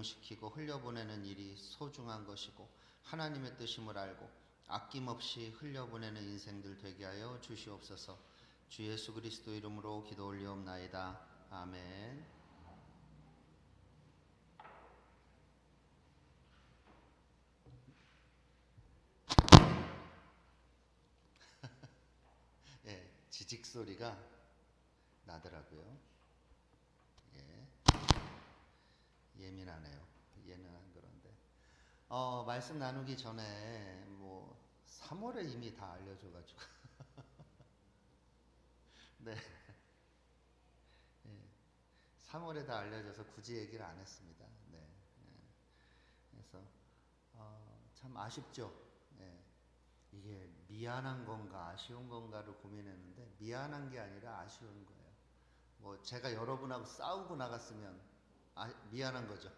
적응시키고 흘려보내는 일이 소중한 것이고 하나님의 뜻임을 알고 아낌없이 흘려보내는 인생들 되게 하여 주시옵소서. 주 예수 그리스도 이름으로 기도 올리옵나이다. 아멘. 예, 지직 소리가 나더라고요. 예, 예민하네요. 얘는 안 그런데. 말씀 나누기 전에 3월에 이미 다 알려줘가지고 네, 예, 3월에 다 알려져서 굳이 얘기를 안 했습니다. 네, 예, 그래서 참 아쉽죠. 예, 이게 미안한 건가 아쉬운 건가를 고민했는데 미안한 게 아니라 아쉬운 거예요. 제가 여러분하고 싸우고 나갔으면 미안한 거죠.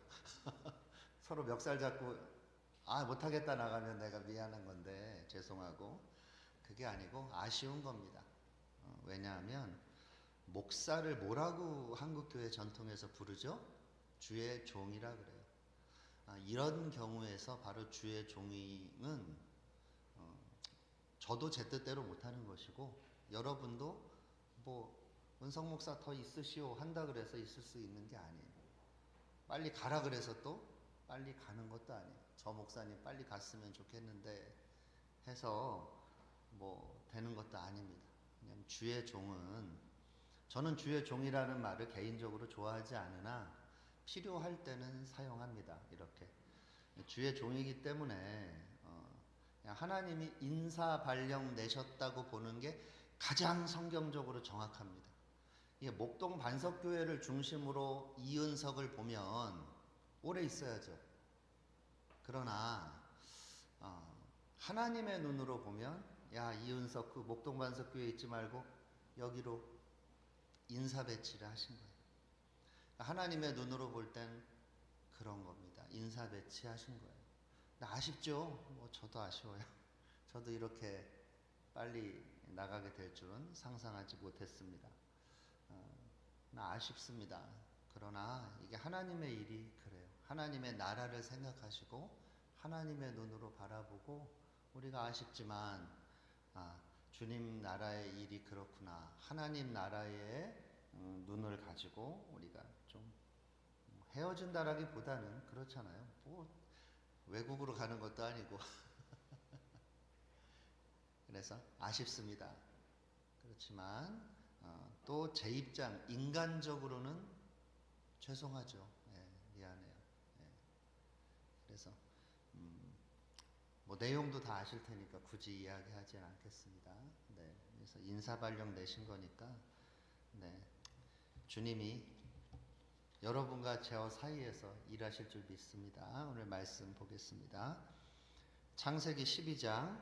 서로 멱살 잡고 못하겠다 나가면 내가 미안한 건데 죄송하고, 그게 아니고 아쉬운 겁니다. 왜냐하면 목사를 뭐라고 한국교회 전통에서 부르죠? 주의 종이라 그래요. 이런 경우에서 바로 주의 종임은 저도 제 뜻대로 못하는 것이고 여러분도 은성 목사 더 있으시오 한다 그래서 있을 수 있는 게 아니에요. 빨리 가라 그래서 또 빨리 가는 것도 아니에요. 저 목사님 빨리 갔으면 좋겠는데 해서 되는 것도 아닙니다. 그냥 주의 종은, 저는 주의 종이라는 말을 개인적으로 좋아하지 않으나 필요할 때는 사용합니다. 이렇게 주의 종이기 때문에 그냥 하나님이 인사 발령 내셨다고 보는 게 가장 성경적으로 정확합니다. 이게 목동 반석교회를 중심으로 이은석을 보면 오래 있어야죠. 그러나 하나님의 눈으로 보면 이은석 그 목동 반석교회에 있지 말고 여기로 인사 배치를 하신 거예요. 하나님의 눈으로 볼 땐 그런 겁니다. 인사 배치하신 거예요. 아쉽죠? 저도 아쉬워요. 저도 이렇게 빨리 나가게 될 줄은 상상하지 못했습니다. 아쉽습니다. 그러나 이게 하나님의 일이 그래요. 하나님의 나라를 생각하시고 하나님의 눈으로 바라보고, 우리가 아쉽지만 주님 나라의 일이 그렇구나, 하나님 나라의 눈을 가지고 우리가 좀 헤어진다라기보다는 그렇잖아요. 외국으로 가는 것도 아니고 그래서 아쉽습니다. 그렇지만 또 제 입장, 인간적으로는 죄송하죠. 미안해요. 그래서 내용도 다 아실 테니까 굳이 이야기하지는 않겠습니다. 그래서 인사 발령 내신 거니까 주님이 여러분과 저 사이에서 일하실 줄 믿습니다. 오늘 말씀 보겠습니다. 창세기 12장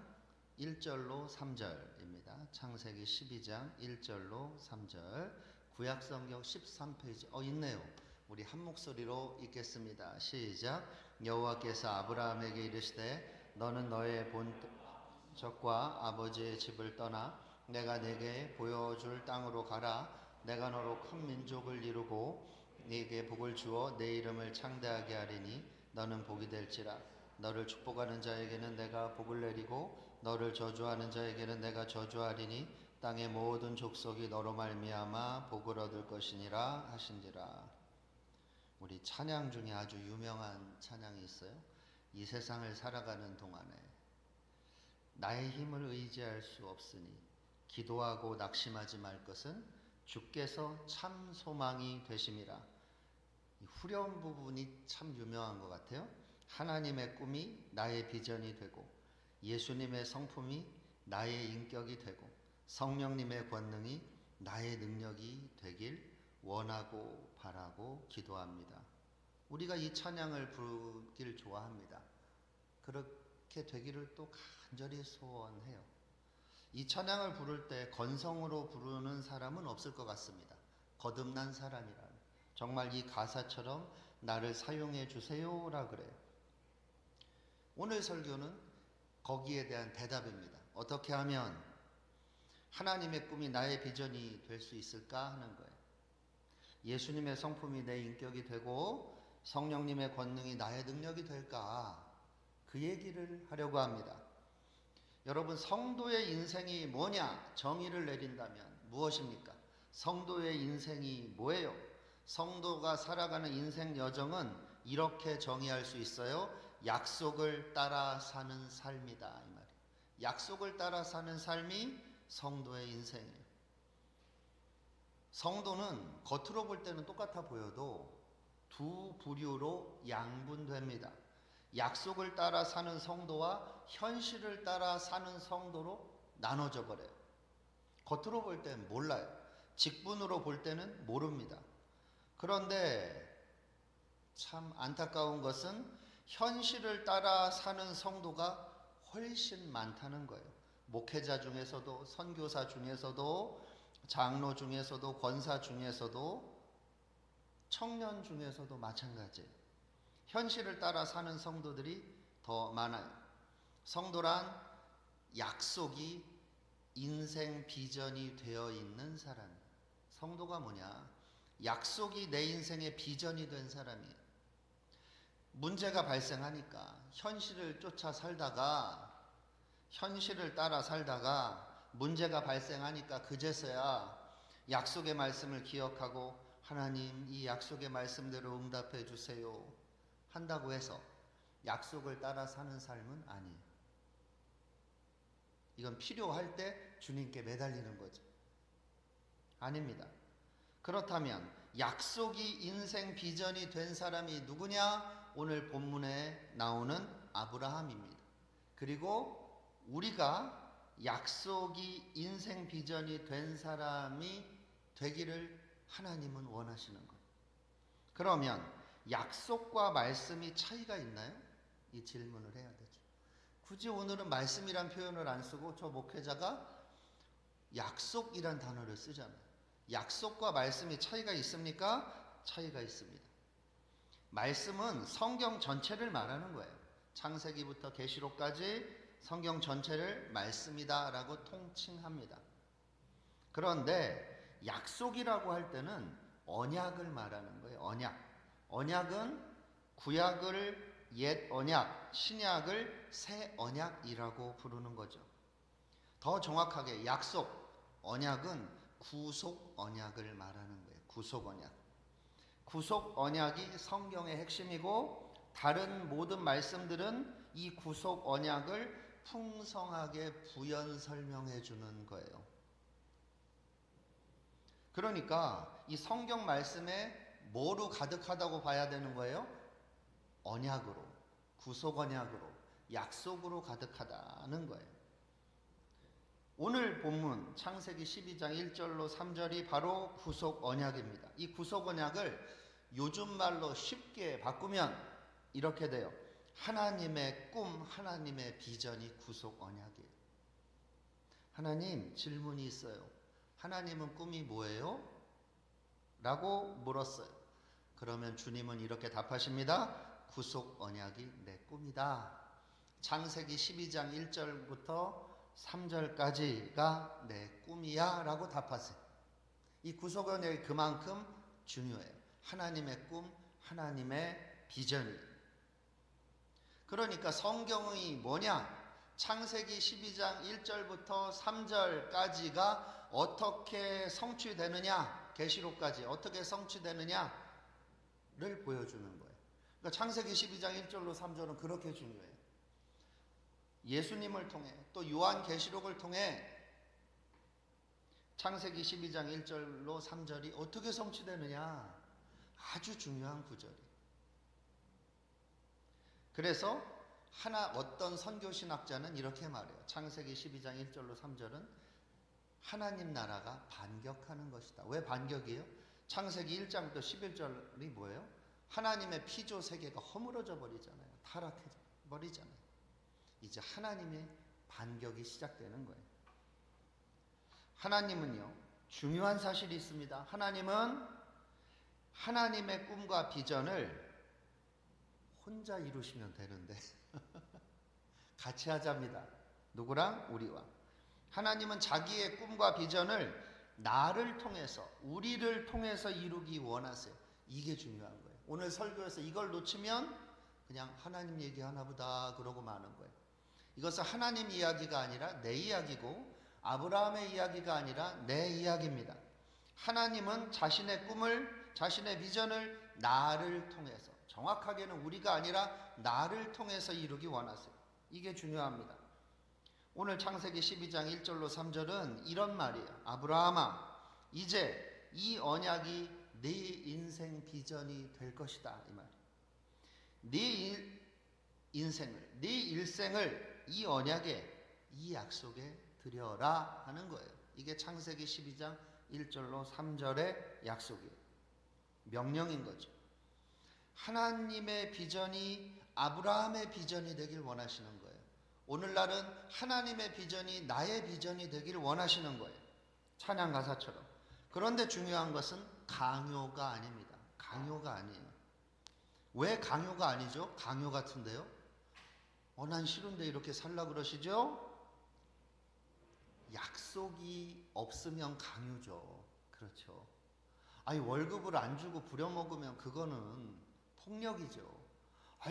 1절로 3절입니다. 창세기 12장 1절로 3절, 구약성경 13페이지 있네요. 우리 한 목소리로 읽겠습니다. 시작. 여호와께서 아브라함에게 이르시되 너는 너의 본적과 아버지의 집을 떠나 내가 네게 보여줄 땅으로 가라. 내가 너로 큰 민족을 이루고 네게 복을 주어 내 이름을 창대하게 하리니 너는 복이 될지라. 너를 축복하는 자에게는 내가 복을 내리고 너를 저주하는 자에게는 내가 저주하리니 땅의 모든 족속이 너로 말미암아 복을 얻을 것이니라 하신지라. 우리 찬양 중에 아주 유명한 찬양이 있어요. 이 세상을 살아가는 동안에 나의 힘을 의지할 수 없으니 기도하고 낙심하지 말 것은 주께서 참 소망이 되심이라. 이 후렴 부분이 참 유명한 것 같아요. 하나님의 꿈이 나의 비전이 되고 예수님의 성품이 나의 인격이 되고 성령님의 권능이 나의 능력이 되길 원하고 바라고 기도합니다. 우리가 이 찬양을 부르길 좋아합니다. 그렇게 되기를 또 간절히 소원해요. 이 찬양을 부를 때 건성으로 부르는 사람은 없을 것 같습니다. 거듭난 사람이라면 정말 이 가사처럼 나를 사용해 주세요라 그래요. 오늘 설교는 거기에 대한 대답입니다. 어떻게 하면 하나님의 꿈이 나의 비전이 될 수 있을까 하는 거예요. 예수님의 성품이 내 인격이 되고 성령님의 권능이 나의 능력이 될까? 그 얘기를 하려고 합니다. 여러분, 성도의 인생이 뭐냐? 정의를 내린다면 무엇입니까? 성도의 인생이 뭐예요? 성도가 살아가는 인생 여정은 이렇게 정의할 수 있어요. 약속을 따라 사는 삶이다, 이 말이에요. 약속을 따라 사는 삶이 성도의 인생이에요. 성도는 겉으로 볼 때는 똑같아 보여도 두 부류로 양분됩니다. 약속을 따라 사는 성도와 현실을 따라 사는 성도로 나눠져 버려요. 겉으로 볼 때는 몰라요. 직분으로 볼 때는 모릅니다. 그런데 참 안타까운 것은 현실을 따라 사는 성도가 훨씬 많다는 거예요. 목회자 중에서도, 선교사 중에서도, 장로 중에서도, 권사 중에서도, 청년 중에서도 마찬가지예요. 현실을 따라 사는 성도들이 더 많아요. 성도란 약속이 인생 비전이 되어 있는 사람이에요. 성도가 뭐냐? 약속이 내 인생의 비전이 된 사람이에요. 문제가 발생하니까 현실을 쫓아 살다가, 현실을 따라 살다가 문제가 발생하니까 그제서야 약속의 말씀을 기억하고 하나님, 이 약속의 말씀대로 응답해 주세요 한다고 해서 약속을 따라 사는 삶은 아니에요. 이건 필요할 때 주님께 매달리는 거죠. 아닙니다. 그렇다면 약속이 인생 비전이 된 사람이 누구냐? 오늘 본문에 나오는 아브라함입니다. 그리고 우리가 약속이 인생 비전이 된 사람이 되기를 하나님은 원하시는 거예요. 그러면 약속과 말씀이 차이가 있나요? 이 질문을 해야 되죠. 굳이 오늘은 말씀이란 표현을 안 쓰고 저 목회자가 약속이란 단어를 쓰잖아요. 약속과 말씀이 차이가 있습니까? 차이가 있습니다. 말씀은 성경 전체를 말하는 거예요. 창세기부터 계시록까지 성경 전체를 말씀이다 라고 통칭합니다. 그런데 약속이라고 할 때는 언약을 말하는 거예요. 언약은 구약을 옛 언약, 신약을 새 언약이라고 부르는 거죠. 더 정확하게 약속, 언약은 구속 언약을 말하는 거예요. 구속 언약. 구속 언약이 성경의 핵심이고 다른 모든 말씀들은 이 구속 언약을 풍성하게 부연 설명해 주는 거예요. 그러니까 이 성경 말씀에 뭐로 가득하다고 봐야 되는 거예요? 언약으로, 구속 언약으로, 약속으로 가득하다는 거예요. 오늘 본문 창세기 12장 1절로 3절이 바로 구속 언약입니다. 이 구속 언약을 요즘 말로 쉽게 바꾸면 이렇게 돼요. 하나님의 꿈, 하나님의 비전이 구속 언약이에요. 하나님, 질문이 있어요. 하나님은 꿈이 뭐예요? 라고 물었어요. 그러면 주님은 이렇게 답하십니다. 구속 언약이 내 꿈이다. 창세기 12장 1절부터 3절까지가 내 꿈이야 라고 답하세요. 이 구속 언약이 그만큼 중요해요. 하나님의 꿈, 하나님의 비전이. 그러니까 성경이 뭐냐? 창세기 12장 1절부터 3절까지가 어떻게 성취되느냐, 계시록까지 어떻게 성취되느냐를 보여주는 거예요. 그러니까 창세기 12장 1절로 3절은 그렇게 중요해요. 예수님을 통해 또 요한계시록을 통해 창세기 12장 1절로 3절이 어떻게 성취되느냐, 아주 중요한 구절이에요. 그래서 어떤 선교신학자는 이렇게 말해요. 창세기 12장 1절로 3절은 하나님 나라가 반격하는 것이다. 왜 반격이에요? 창세기 1장부터 11절이 뭐예요? 하나님의 피조 세계가 허물어져 버리잖아요. 타락해 버리잖아요. 이제 하나님의 반격이 시작되는 거예요. 하나님은요, 중요한 사실이 있습니다. 하나님은 하나님의 꿈과 비전을 혼자 이루시면 되는데 같이 하자입니다. 누구랑? 우리와. 하나님은 자기의 꿈과 비전을 나를 통해서, 우리를 통해서 이루기 원하세요. 이게 중요한 거예요. 오늘 설교에서 이걸 놓치면 그냥 하나님 얘기하나 보다 그러고 마는 거예요. 이것은 하나님 이야기가 아니라 내 이야기고 아브라함의 이야기가 아니라 내 이야기입니다. 하나님은 자신의 꿈을, 자신의 비전을 나를 통해서, 정확하게는 우리가 아니라 나를 통해서 이루기 원하세요. 이게 중요합니다. 오늘 창세기 12장 1절로 3절은 이런 말이에요. 아브라함아, 이제 이 언약이 네 인생 비전이 될 것이다. 이 말. 네 인생을, 네 일생을 이 언약에, 이 약속에 드려라 하는 거예요. 이게 창세기 12장 1절로 3절의 약속이에요. 명령인 거죠. 하나님의 비전이 아브라함의 비전이 되길 원하시는 거예요. 오늘날은 하나님의 비전이 나의 비전이 되길 원하시는 거예요. 찬양 가사처럼. 그런데 중요한 것은 강요가 아닙니다. 강요가 아니에요. 왜 강요가 아니죠? 강요 같은데요? 난 싫은데 이렇게 살라 그러시죠? 약속이 없으면 강요죠. 그렇죠. 아니, 월급을 안 주고 부려먹으면 그거는 폭력이죠.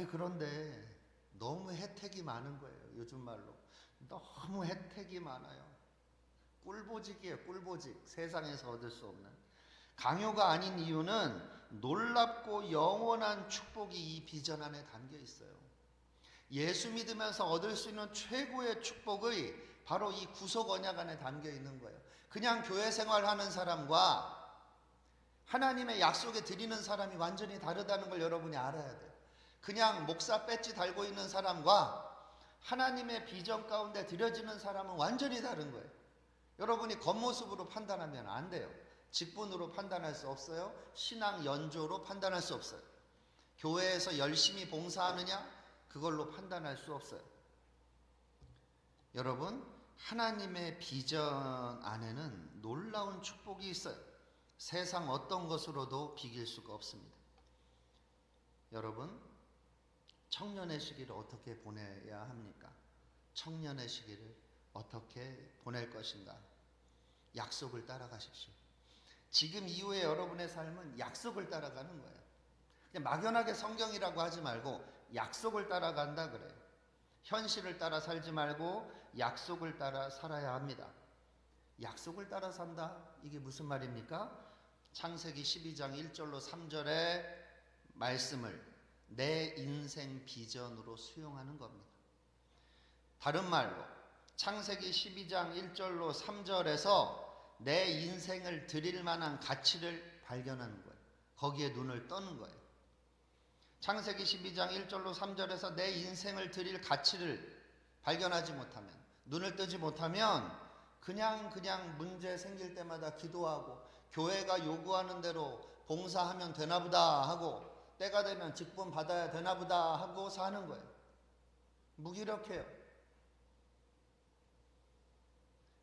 그런데 너무 혜택이 많은 거예요. 요즘 말로. 너무 혜택이 많아요. 꿀보직이에요. 꿀보직. 세상에서 얻을 수 없는. 강요가 아닌 이유는 놀랍고 영원한 축복이 이 비전 안에 담겨 있어요. 예수 믿으면서 얻을 수 있는 최고의 축복의 바로 이 구속 언약 안에 담겨 있는 거예요. 그냥 교회 생활하는 사람과 하나님의 약속에 드리는 사람이 완전히 다르다는 걸 여러분이 알아야 돼요. 그냥 목사 배지 달고 있는 사람과 하나님의 비전 가운데 드려지는 사람은 완전히 다른 거예요. 여러분이 겉모습으로 판단하면 안 돼요. 직분으로 판단할 수 없어요. 신앙 연조로 판단할 수 없어요. 교회에서 열심히 봉사하느냐? 그걸로 판단할 수 없어요. 여러분, 하나님의 비전 안에는 놀라운 축복이 있어요. 세상 어떤 것으로도 비길 수가 없습니다. 여러분, 청년의 시기를 어떻게 보내야 합니까? 청년의 시기를 어떻게 보낼 것인가? 약속을 따라가십시오. 지금 이후에 여러분의 삶은 약속을 따라가는 거예요. 그냥 막연하게 성경이라고 하지 말고 약속을 따라간다 그래요. 현실을 따라 살지 말고 약속을 따라 살아야 합니다. 약속을 따라 산다? 이게 무슨 말입니까? 창세기 12장 1절로 3절의 말씀을 내 인생 비전으로 수용하는 겁니다. 다른 말로 창세기 12장 1절로 3절에서 내 인생을 드릴 만한 가치를 발견하는 거예요. 거기에 눈을 떠는 거예요. 창세기 12장 1절로 3절에서 내 인생을 드릴 가치를 발견하지 못하면, 눈을 뜨지 못하면 그냥 문제 생길 때마다 기도하고 교회가 요구하는 대로 봉사하면 되나보다 하고 때가 되면 직분 받아야 되나보다 하고 사는 거예요. 무기력해요.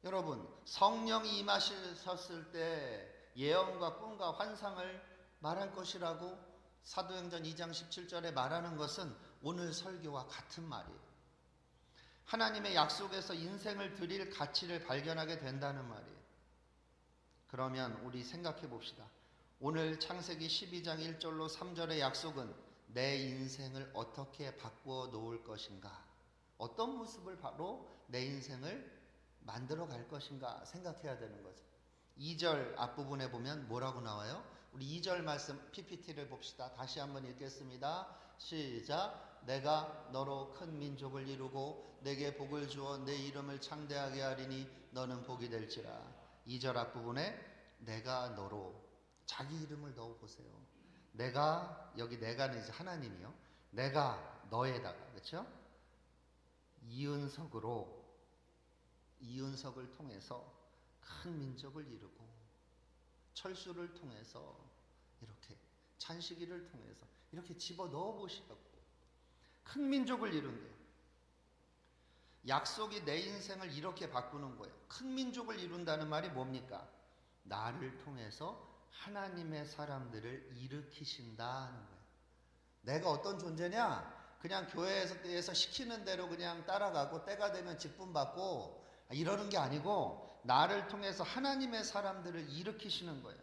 여러분, 성령이 임하셨을 때 예언과 꿈과 환상을 말할 것이라고 사도행전 2장 17절에 말하는 것은 오늘 설교와 같은 말이에요. 하나님의 약속에서 인생을 드릴 가치를 발견하게 된다는 말이에요. 그러면 우리 생각해 봅시다. 오늘 창세기 12장 1절로 3절의 약속은 내 인생을 어떻게 바꾸어 놓을 것인가? 어떤 모습을 바로 내 인생을 만들어 갈 것인가 생각해야 되는 거죠. 2절 앞부분에 보면 뭐라고 나와요? 우리 2절 말씀 PPT를 봅시다. 다시 한번 읽겠습니다. 시작. 내가 너로 큰 민족을 이루고 내게 복을 주어 내 이름을 창대하게 하리니 너는 복이 될지라. 2절 앞부분에 내가 너로, 자기 이름을 넣어보세요. 내가, 여기 내가는 이제 하나님이요. 내가 너에다가, 그렇죠? 이은석을 통해서 큰 민족을 이루고 철수를 통해서 이렇게 찬식이를 통해서 이렇게 집어 넣어 보시라고. 큰 민족을 이룬대요. 약속이 내 인생을 이렇게 바꾸는 거예요. 큰 민족을 이룬다는 말이 뭡니까? 나를 통해서 하나님의 사람들을 일으키신다는 거예요. 내가 어떤 존재냐? 그냥 교회에서 시키는 대로 그냥 따라가고 때가 되면 직분 받고 이러는 게 아니고 나를 통해서 하나님의 사람들을 일으키시는 거예요.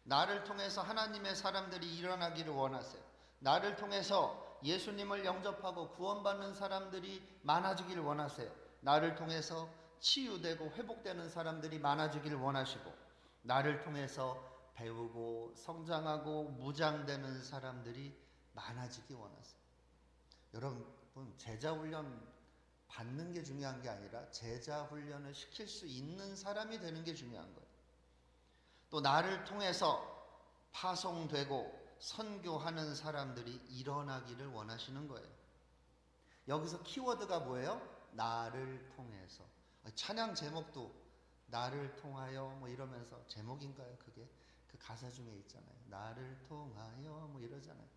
나를 통해서 하나님의 사람들이 일어나기를 원하세요. 나를 통해서 예수님을 영접하고 구원받는 사람들이 많아지기를 원하세요. 나를 통해서 치유되고 회복되는 사람들이 많아지기를 원하시고, 나를 통해서 배우고 성장하고 무장되는 사람들이 많아지기 원하세요. 여러분, 제자 훈련 받는 게 중요한 게 아니라 제자 훈련을 시킬 수 있는 사람이 되는 게 중요한 거예요. 또 나를 통해서 파송되고 선교하는 사람들이 일어나기를 원하시는 거예요. 여기서 키워드가 뭐예요? 나를 통해서. 찬양 제목도 나를 통하여 뭐 이러면서, 제목인가요 그게? 그 가사 중에 있잖아요. 나를 통하여 뭐 이러잖아요.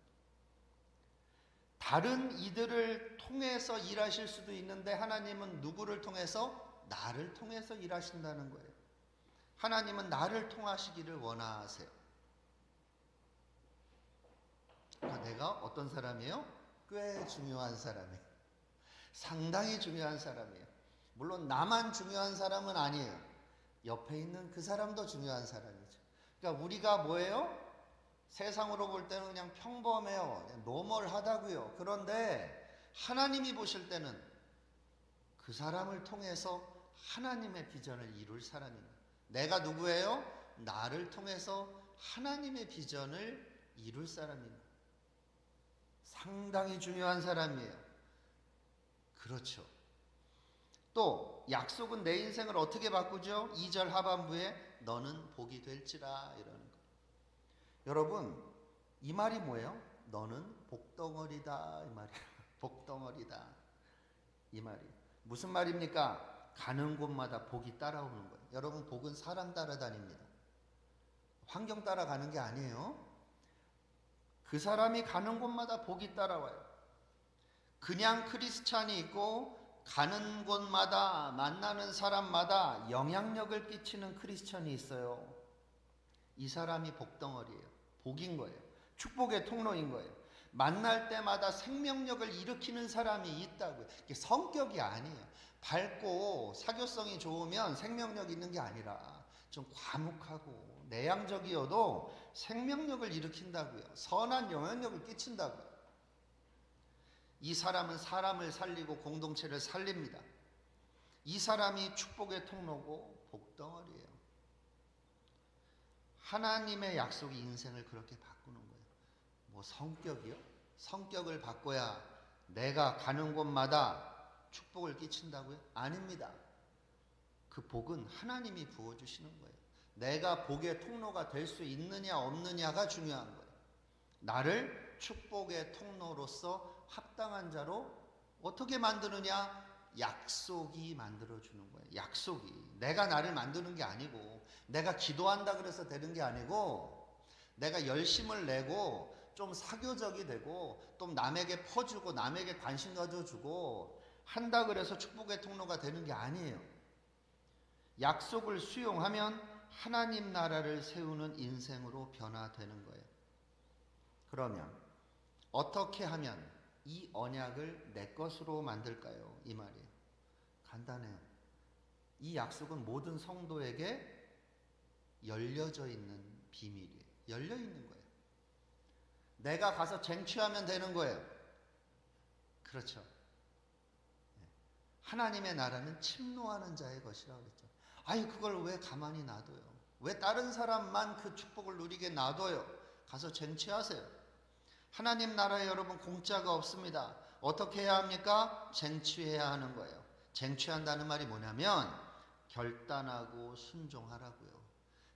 다른 이들을 통해서 일하실 수도 있는데 하나님은 누구를 통해서? 나를 통해서 일하신다는 거예요. 하나님은 나를 통하시기를 원하세요. 그러니까 내가 어떤 사람이에요? 꽤 중요한 사람이에요. 상당히 중요한 사람이에요. 물론 나만 중요한 사람은 아니에요. 옆에 있는 그 사람도 중요한 사람이죠. 그러니까 우리가 뭐예요? 세상으로 볼 때는 그냥 평범해요. 그냥 노멀하다고요. 그런데 하나님이 보실 때는 그 사람을 통해서 하나님의 비전을 이룰 사람입니다. 내가 누구예요? 나를 통해서 하나님의 비전을 이룰 사람입니다. 상당히 중요한 사람이에요. 그렇죠. 또 약속은 내 인생을 어떻게 바꾸죠? 2절 하반부에 너는 복이 될지라 이러는 거. 여러분, 이 말이 뭐예요? 너는 복덩어리다 이 말이에요. 복덩어리다 이 말이 무슨 말입니까? 가는 곳마다 복이 따라오는 거예요. 여러분, 복은 사람 따라다닙니다. 환경 따라가는 게 아니에요. 그 사람이 가는 곳마다 복이 따라와요. 그냥 크리스찬이 있고 가는 곳마다 만나는 사람마다 영향력을 끼치는 크리스찬이 있어요. 이 사람이 복덩어리예요. 복인 거예요. 축복의 통로인 거예요. 만날 때마다 생명력을 일으키는 사람이 있다고요. 이게 성격이 아니에요. 밝고 사교성이 좋으면 생명력 있는 게 아니라 좀 과묵하고 내향적이어도 생명력을 일으킨다고요. 선한 영향력을 끼친다고요. 이 사람은 사람을 살리고 공동체를 살립니다. 이 사람이 축복의 통로고 복덩어리예요. 하나님의 약속이 인생을 그렇게 바꾸는 거예요. 뭐 성격이요? 성격을 바꿔야 내가 가는 곳마다 축복을 끼친다고요? 아닙니다. 그 복은 하나님이 부어주시는 거예요. 내가 복의 통로가 될 수 있느냐 없느냐가 중요한 거예요. 나를 축복의 통로로서 합당한 자로 어떻게 만드느냐? 약속이 만들어주는 거예요. 약속이. 내가 나를 만드는 게 아니고, 내가 기도한다 그래서 되는 게 아니고, 내가 열심을 내고 좀 사교적이 되고 또 남에게 퍼주고 남에게 관심 가져주고 한다 그래서 축복의 통로가 되는 게 아니에요. 약속을 수용하면 하나님 나라를 세우는 인생으로 변화되는 거예요. 그러면 어떻게 하면 이 언약을 내 것으로 만들까요? 이 말이에요. 간단해요. 이 약속은 모든 성도에게 열려져 있는 비밀이에요. 열려 있는 거예요. 내가 가서 쟁취하면 되는 거예요. 그렇죠. 하나님의 나라는 침노하는 자의 것이라고 그랬죠. 아니, 그걸 왜 가만히 놔둬요? 왜 다른 사람만 그 축복을 누리게 놔둬요? 가서 쟁취하세요. 하나님 나라에 여러분 공짜가 없습니다. 어떻게 해야 합니까? 쟁취해야 하는 거예요. 쟁취한다는 말이 뭐냐면 결단하고 순종하라고요.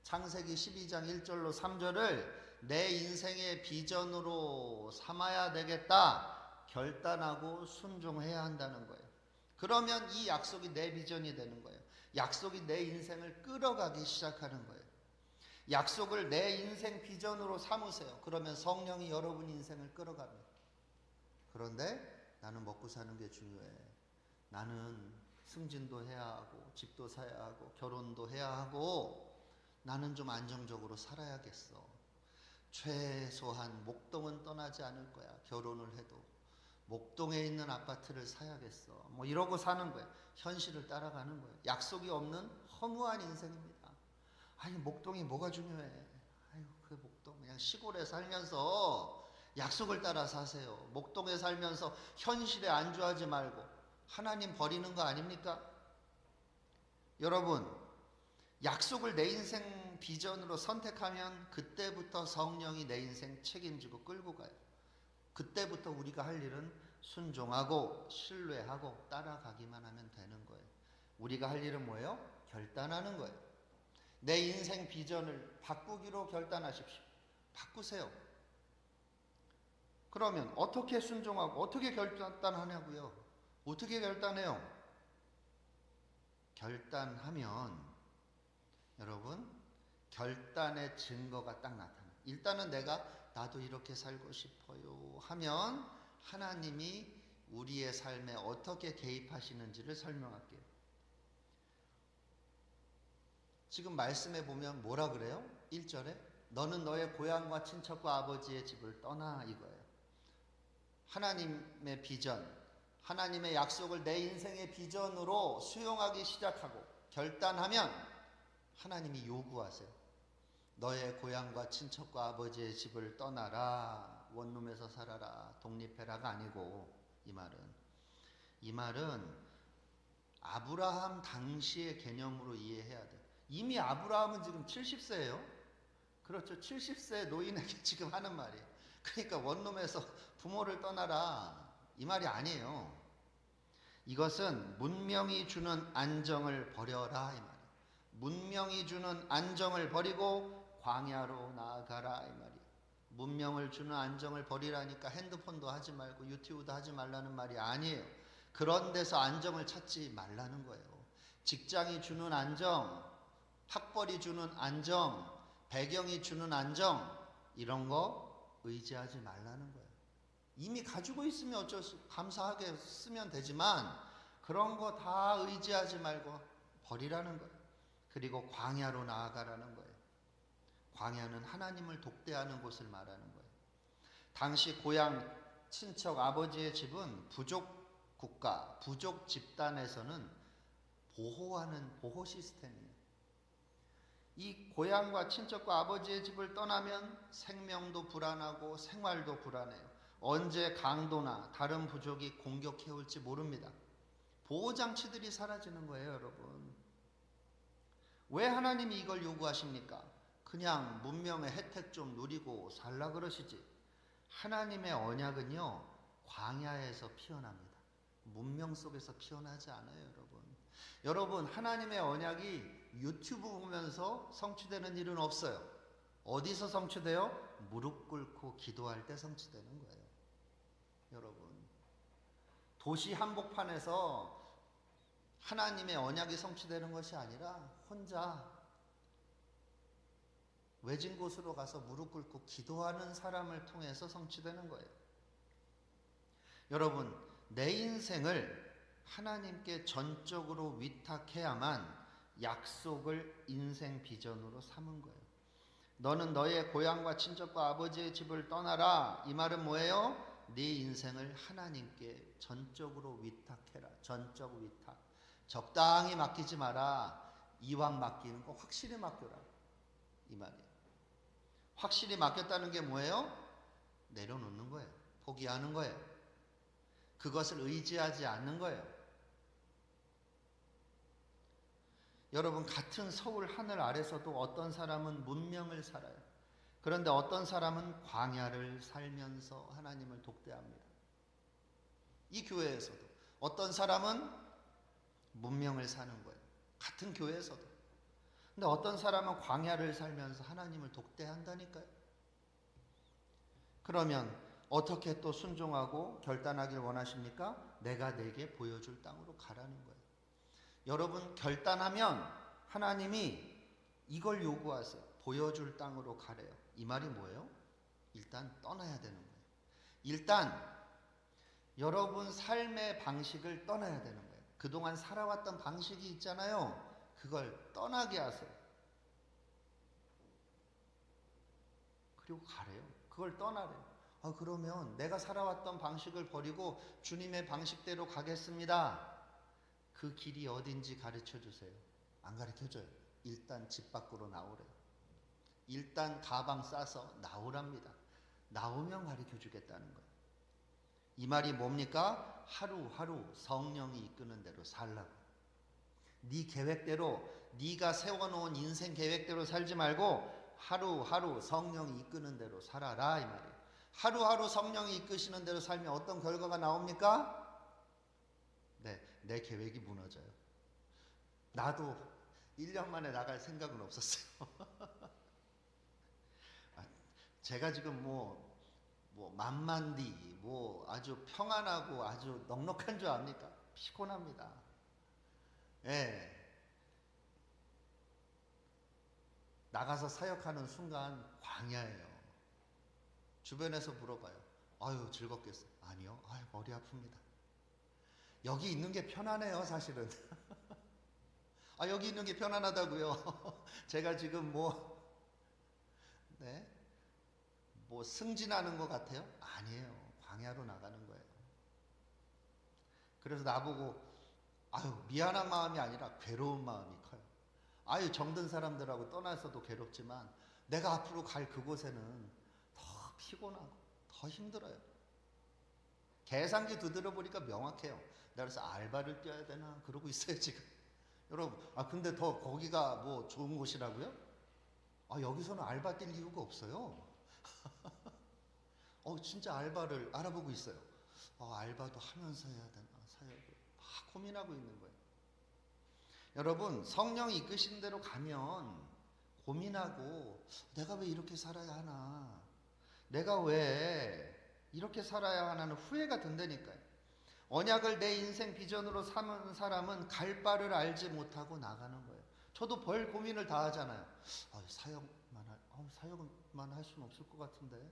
창세기 12장 1절로 3절을 내 인생의 비전으로 삼아야 되겠다. 결단하고 순종해야 한다는 거예요. 그러면 이 약속이 내 비전이 되는 거예요. 약속이 내 인생을 끌어가기 시작하는 거예요. 약속을 내 인생 비전으로 삼으세요. 그러면 성령이 여러분 인생을 끌어갑니다. 그런데 나는 먹고 사는 게 중요해. 나는 승진도 해야 하고 집도 사야 하고 결혼도 해야 하고 나는 좀 안정적으로 살아야겠어. 최소한 목동은 떠나지 않을 거야. 결혼을 해도 목동에 있는 아파트를 사야겠어. 뭐 이러고 사는 거예요. 현실을 따라가는 거예요. 약속이 없는 허무한 인생입니다. 아니, 목동이 뭐가 중요해? 아유, 그 그냥 시골에 살면서 약속을 따라 사세요. 목동에 살면서 현실에 안주하지 말고 하나님 버리는 거 아닙니까? 여러분, 약속을 내 인생 비전으로 선택하면 그때부터 성령이 내 인생 책임지고 끌고 가요. 그때부터 우리가 할 일은 순종하고 신뢰하고 따라가기만 하면 되는 거예요. 우리가 할 일은 뭐예요? 결단하는 거예요. 내 인생 비전을 바꾸기로 결단하십시오. 바꾸세요. 그러면 어떻게 순종하고 어떻게 결단하냐고요? 어떻게 결단해요? 결단하면 여러분 결단의 증거가 딱 나타나요. 일단은 내가 나도 이렇게 살고 싶어요 하면 하나님이 우리의 삶에 어떻게 개입하시는지를 설명할게요. 지금 말씀에 보면 뭐라 그래요? 1절에 너는 너의 고향과 친척과 아버지의 집을 떠나 이거예요. 하나님의 비전, 하나님의 약속을 내 인생의 비전으로 수용하기 시작하고 결단하면 하나님이 요구하세요. 너의 고향과 친척과 아버지의 집을 떠나라. 원룸에서 살아라. 독립해라가 아니고 이 말은 아브라함 당시의 개념으로 이해해야 돼. 이미 아브라함은 지금 70세예요. 그렇죠. 70세 노인에게 지금 하는 말이에요. 그러니까 원룸에서 부모를 떠나라 이 말이 아니에요. 이것은 문명이 주는 안정을 버려라 이 말이에요. 문명이 주는 안정을 버리고 광야로 나아가라 이 말이에요. 문명을 주는 안정을 버리라니까 핸드폰도 하지 말고 유튜브도 하지 말라는 말이 아니에요. 그런 데서 안정을 찾지 말라는 거예요. 직장이 주는 안정, 학벌이 주는 안정, 배경이 주는 안정 이런 거 의지하지 말라는 거예요. 이미 가지고 있으면 어쩔 수 감사하게 쓰면 되지만 그런 거 다 의지하지 말고 버리라는 거예요. 그리고 광야로 나아가라는 거예요. 광야는 하나님을 독대하는 곳을 말하는 거예요. 당시 고향 친척 아버지의 집은 부족 국가, 부족 집단에서는 보호하는 보호 시스템이에요. 이 고향과 친척과 아버지의 집을 떠나면 생명도 불안하고 생활도 불안해요. 언제 강도나 다른 부족이 공격해 올지 모릅니다. 보호장치들이 사라지는 거예요, 여러분. 왜 하나님이 이걸 요구하십니까? 그냥 문명의 혜택 좀 누리고 살라 그러시지. 하나님의 언약은요, 광야에서 피어납니다. 문명 속에서 피어나지 않아요, 여러분. 여러분, 하나님의 언약이 유튜브 보면서 성취되는 일은 없어요. 어디서 성취돼요? 무릎 꿇고 기도할 때 성취되는 거예요. 여러분, 도시 한복판에서 하나님의 언약이 성취되는 것이 아니라 혼자 외진 곳으로 가서 무릎 꿇고 기도하는 사람을 통해서 성취되는 거예요. 여러분, 내 인생을 하나님께 전적으로 위탁해야만 약속을 인생 비전으로 삼은 거예요. 너는 너의 고향과 친척과 아버지의 집을 떠나라. 이 말은 뭐예요? 네 인생을 하나님께 전적으로 위탁해라. 전적 위탁. 적당히 맡기지 마라. 이왕 맡기는 거 확실히 맡겨라. 이 말이에요. 확실히 맡겼다는 게 뭐예요? 내려놓는 거예요. 포기하는 거예요. 그것을 의지하지 않는 거예요. 여러분, 같은 서울 하늘 아래서도 어떤 사람은 문명을 살아요. 그런데 어떤 사람은 광야를 살면서 하나님을 독대합니다. 이 교회에서도 어떤 사람은 문명을 사는 거예요. 같은 교회에서도. 근데 어떤 사람은 광야를 살면서 하나님을 독대한다니까요. 그러면 어떻게 또 순종하고 결단하길 원하십니까? 내가 내게 보여줄 땅으로 가라는 거예요. 여러분, 결단하면 하나님이 이걸 요구하세요. 보여줄 땅으로 가래요. 이 말이 뭐예요? 일단 떠나야 되는 거예요. 일단 여러분 삶의 방식을 떠나야 되는 거예요. 그동안 살아왔던 방식이 있잖아요. 그걸 떠나게 하세요. 그리고 가래요. 그걸 떠나래요. 그러면 내가 살아왔던 방식을 버리고 주님의 방식대로 가겠습니다. 그 길이 어딘지 가르쳐 주세요. 안 가르쳐 줘요. 일단 집 밖으로 나오래요. 일단 가방 싸서 나오랍니다. 나오면 가르쳐 주겠다는 거예요. 이 말이 뭡니까? 하루하루 성령이 이끄는 대로 살라고. 네 계획대로, 네가 세워놓은 인생 계획대로 살지 말고 하루하루 성령이 이끄는 대로 살아라, 이 말이에요. 하루하루 성령이 이끄시는 대로 살면 어떤 결과가 나옵니까? 네, 내 계획이 무너져요. 나도 1년 만에 나갈 생각은 없었어요. 제가 지금 만만디, 아주 평안하고 아주 넉넉한 줄 압니까? 피곤합니다. 예. 나가서 사역하는 순간 광야예요. 주변에서 물어봐요. 아유, 즐겁겠어. 아니요. 아유, 머리 아픕니다. 여기 있는 게 편하네요, 사실은. 아, 여기 있는 게 편안하다고요. 제가 지금 승진하는 것 같아요? 아니에요. 광야로 나가는 거예요. 그래서 나보고, 아유, 미안한 마음이 아니라 괴로운 마음이 커요. 아유, 정든 사람들하고 떠나서도 괴롭지만 내가 앞으로 갈 그곳에는 더 피곤하고 더 힘들어요. 계산기 두드려 보니까 명확해요. 내가 그래서 알바를 뛰어야 되나 그러고 있어요 지금. 여러분, 근데 더 거기가 좋은 곳이라고요? 여기서는 알바 뛸 이유가 없어요. 진짜 알바를 알아보고 있어요. 알바도 하면서 해야 되나 사역을 막 고민하고 있는 거예요. 여러분, 성령이 이끄신 대로 가면 고민하고 내가 왜 이렇게 살아야 하나, 내가 왜 이렇게 살아야 하나는 후회가 든다니까요. 언약을 내 인생 비전으로 삼은 사람은 갈 바를 알지 못하고 나가는 거예요. 저도 벌 고민을 다 하잖아요. 사역만 할 수는 없을 것 같은데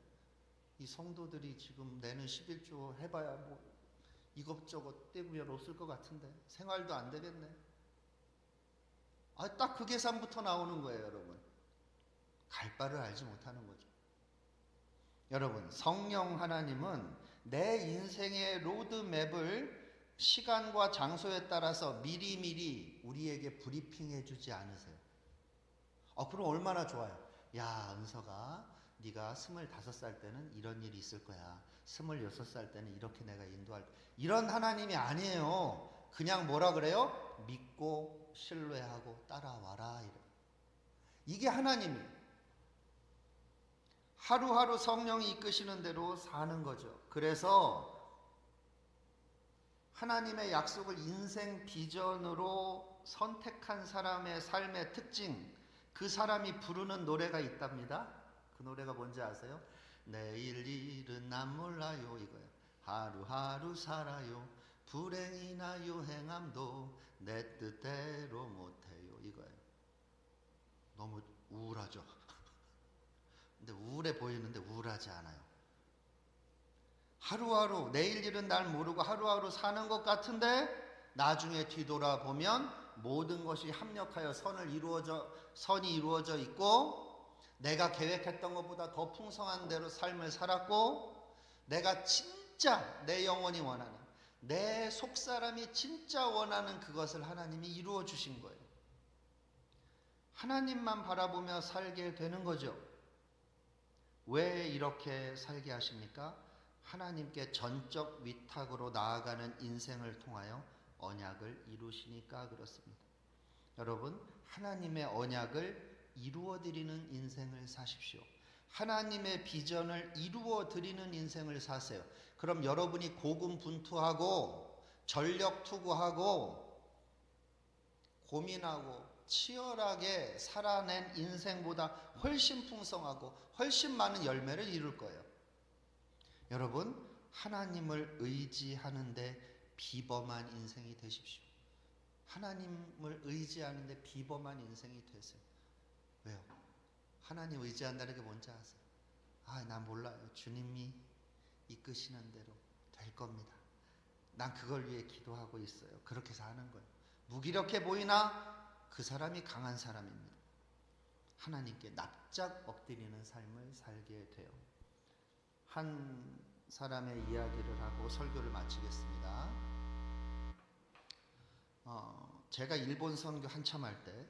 이 성도들이 지금 내는 11조 해봐야 이것저것 떼구면 없을 것 같은데 생활도 안 되겠네. 딱 그 계산부터 나오는 거예요, 여러분. 갈 바를 알지 못하는 거죠. 여러분, 성령 하나님은 내 인생의 로드맵을 시간과 장소에 따라서 미리미리 우리에게 브리핑해 주지 않으세요. 그럼 얼마나 좋아요. 야, 은서가 네가 25살 때는 이런 일이 있을 거야. 26살 때는 이렇게 내가 인도할 거야. 이런 하나님이 아니에요. 그냥 뭐라 그래요? 믿고 신뢰하고 따라와라. 이게 하나님이에요. 하루하루 성령이 이끄시는 대로 사는 거죠. 그래서 하나님의 약속을 인생 비전으로 선택한 사람의 삶의 특징, 그 사람이 부르는 노래가 있답니다. 그 노래가 뭔지 아세요? 내일 일은 난 몰라요, 이거예요. 하루하루 살아요. 불행이나 유행함도 내 뜻대로 못해요, 이거예요. 너무 우울하죠. 근데 우울해 보이는데 우울하지 않아요. 하루하루 내일 일은 날 모르고 하루하루 사는 것 같은데 나중에 뒤돌아보면 모든 것이 합력하여 선이 이루어져 있고 내가 계획했던 것보다 더 풍성한 대로 삶을 살았고 내가 진짜 내 영혼이 원하는 내 속사람이 진짜 원하는 그것을 하나님이 이루어 주신 거예요. 하나님만 바라보며 살게 되는 거죠. 왜 이렇게 살게 하십니까? 하나님께 전적 위탁으로 나아가는 인생을 통하여 언약을 이루시니까 그렇습니다. 여러분, 하나님의 언약을 이루어 드리는 인생을 사십시오. 하나님의 비전을 이루어 드리는 인생을 사세요. 그럼 여러분이 고군분투하고 전력 투구하고 고민하고 치열하게 살아낸 인생보다 훨씬 풍성하고 훨씬 많은 열매를 이룰 거예요. 여러분, 하나님을 의지하는데 비범한 인생이 되십시오. 하나님을 의지하는데 비범한 인생이 되세요. 왜요? 하나님 의지한다는 게 뭔지 아세요? 난 몰라요. 주님이 이끄시는 대로 될 겁니다. 난 그걸 위해 기도하고 있어요. 그렇게 사는 거예요. 무기력해 보이나 그 사람이 강한 사람입니다. 하나님께 납작 엎드리는 삶을 살게 돼요. 한 사람의 이야기를 하고 설교를 마치겠습니다. 제가 일본 선교 한참 할 때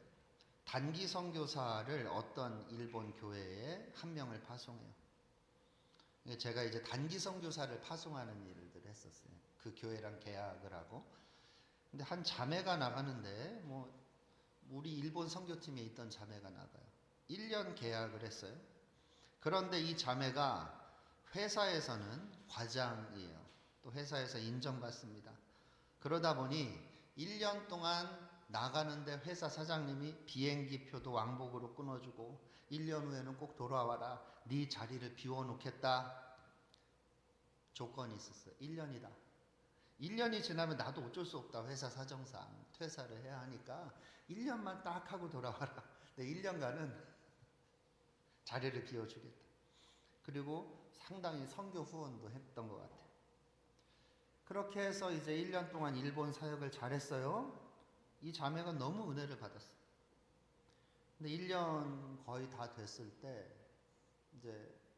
단기 선교사를 어떤 일본 교회에 한 명을 파송해요. 제가 이제 단기 선교사를 파송하는 일들을 했었어요. 그 교회랑 계약을 하고. 근데 한 자매가 나가는데 우리 일본 선교팀에 있던 자매가 나가요. 1년 계약을 했어요. 그런데 이 자매가 회사에서는 과장이에요. 또 회사에서 인정받습니다. 그러다 보니 1년 동안 나가는데 회사 사장님이 비행기 표도 왕복으로 끊어주고 1년 후에는 꼭 돌아와라. 네 자리를 비워놓겠다. 조건이 있었어요. 1년이다. 1년이 지나면 나도 어쩔 수 없다. 회사 사정상 퇴사를 해야 하니까 1년만 딱 하고 돌아와라. 내 1년간은 자리를 비워주겠다. 그리고 상당히 선교 후원도 했던 것 같아요. 그렇게 해서 이제 1년 동안 일본 사역을 잘했어요. 이 자매가 너무 은혜를 받았어요. 근데 1년 거의 다 됐을 때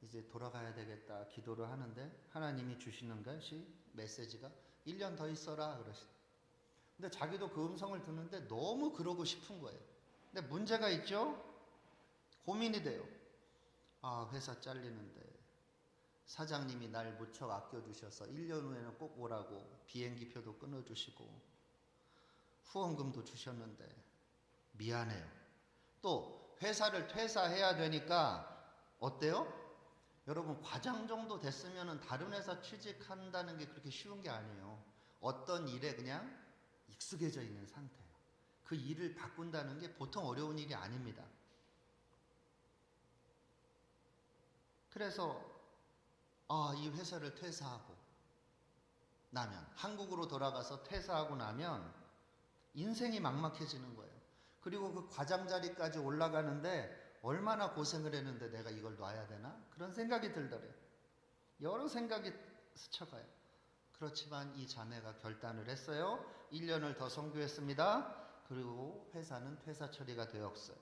이제 돌아가야 되겠다 기도를 하는데 하나님이 주시는 것이 메시지가 1년 더 있어라 그러시죠. 근데 자기도 그 음성을 듣는데 너무 그러고 싶은 거예요. 근데 문제가 있죠. 고민이 돼요. 아, 회사 잘리는데 사장님이 날 무척 아껴주셔서 1년 후에는 꼭 오라고 비행기표도 끊어주시고 후원금도 주셨는데 미안해요. 또 회사를 퇴사해야 되니까 어때요? 여러분 과장 정도 됐으면 다른 회사 취직한다는 게 그렇게 쉬운 게 아니에요. 어떤 일에 그냥 익숙해져 있는 상태예요. 그 일을 바꾼다는 게 보통 어려운 일이 아닙니다. 그래서 이 회사를 퇴사하고 나면 한국으로 돌아가서 퇴사하고 나면 인생이 막막해지는 거예요. 그리고 그 과장 자리까지 올라가는데 얼마나 고생을 했는데 내가 이걸 놔야 되나? 그런 생각이 들더래요. 여러 생각이 스쳐가요. 그렇지만 이 자매가 결단을 했어요. 1년을 더 선교했습니다. 그리고 회사는 퇴사 처리가 되었어요.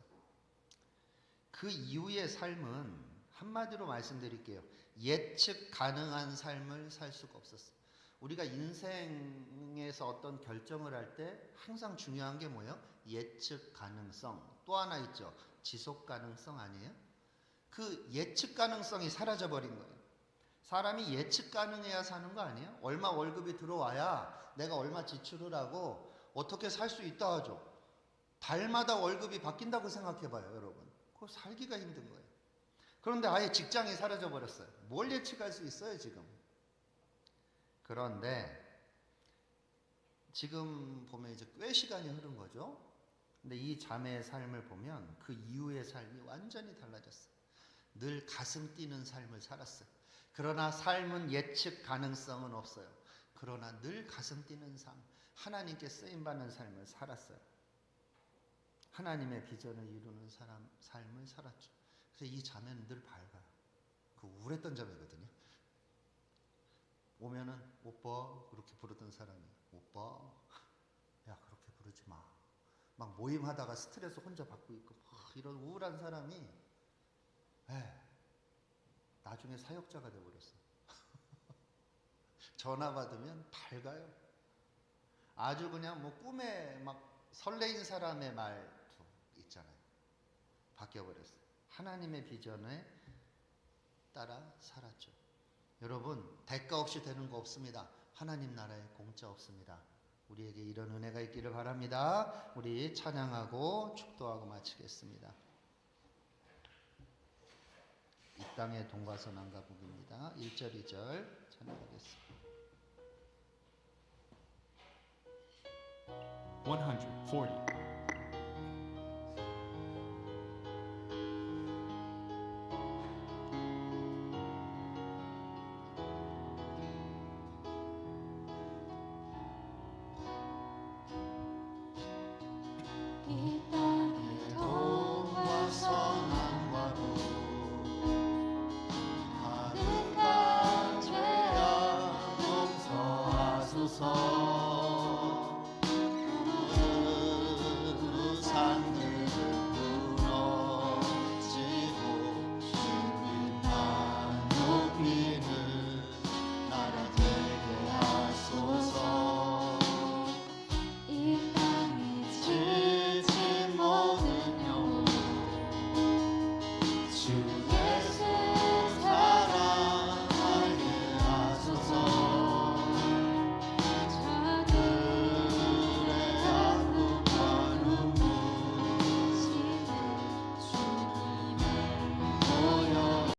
그 이후의 삶은 한마디로 말씀드릴게요. 예측 가능한 삶을 살 수가 없었어요. 우리가 인생에서 어떤 결정을 할 때 항상 중요한 게 뭐예요? 예측 가능성. 또 하나 있죠. 지속 가능성 아니에요? 그 예측 가능성이 사라져 버린 거예요. 사람이 예측 가능해야 사는 거 아니에요? 얼마 월급이 들어와야 내가 얼마 지출을 하고 어떻게 살 수 있다 하죠. 달마다 월급이 바뀐다고 생각해 봐요, 여러분. 그거 살기가 힘든 거예요. 그런데 아예 직장이 사라져 버렸어요. 뭘 예측할 수 있어요, 지금? 그런데 지금 보면 이제 꽤 시간이 흐른 거죠. 근데 이 자매의 삶을 보면 그 이후의 삶이 완전히 달라졌어요. 늘 가슴 뛰는 삶을 살았어요. 그러나 삶은 예측 가능성은 없어요. 그러나 늘 가슴 뛰는 삶, 하나님께 쓰임받는 삶을 살았어요. 하나님의 비전을 이루는 삶을 살았죠. 그래서 이 자매는 늘 밝아요. 그 우울했던 자매거든요. 오면은 오빠 그렇게 부르던 사람이 오빠 야 그렇게 부르지 마. 막 모임하다가 스트레스 혼자 받고 있고 이런 우울한 사람이 나중에 사역자가 되어버렸어요. 전화 받으면 밝아요. 아주 그냥 꿈에 막 설레인 사람의 말투 있잖아요. 바뀌어버렸어요. 하나님의 비전에 따라 살았죠. 여러분 대가 없이 되는 거 없습니다. 하나님 나라에 공짜 없습니다. 우리에게 이런 은혜가 있기를 바랍니다. 우리 찬양하고 축도하고 마치겠습니다. 이 땅의 동과서 난가복입니다. 1절 2절 찬양하겠습니다. 140. 이 땅의 동화선 안과도 가득한 죄악 용서하소서.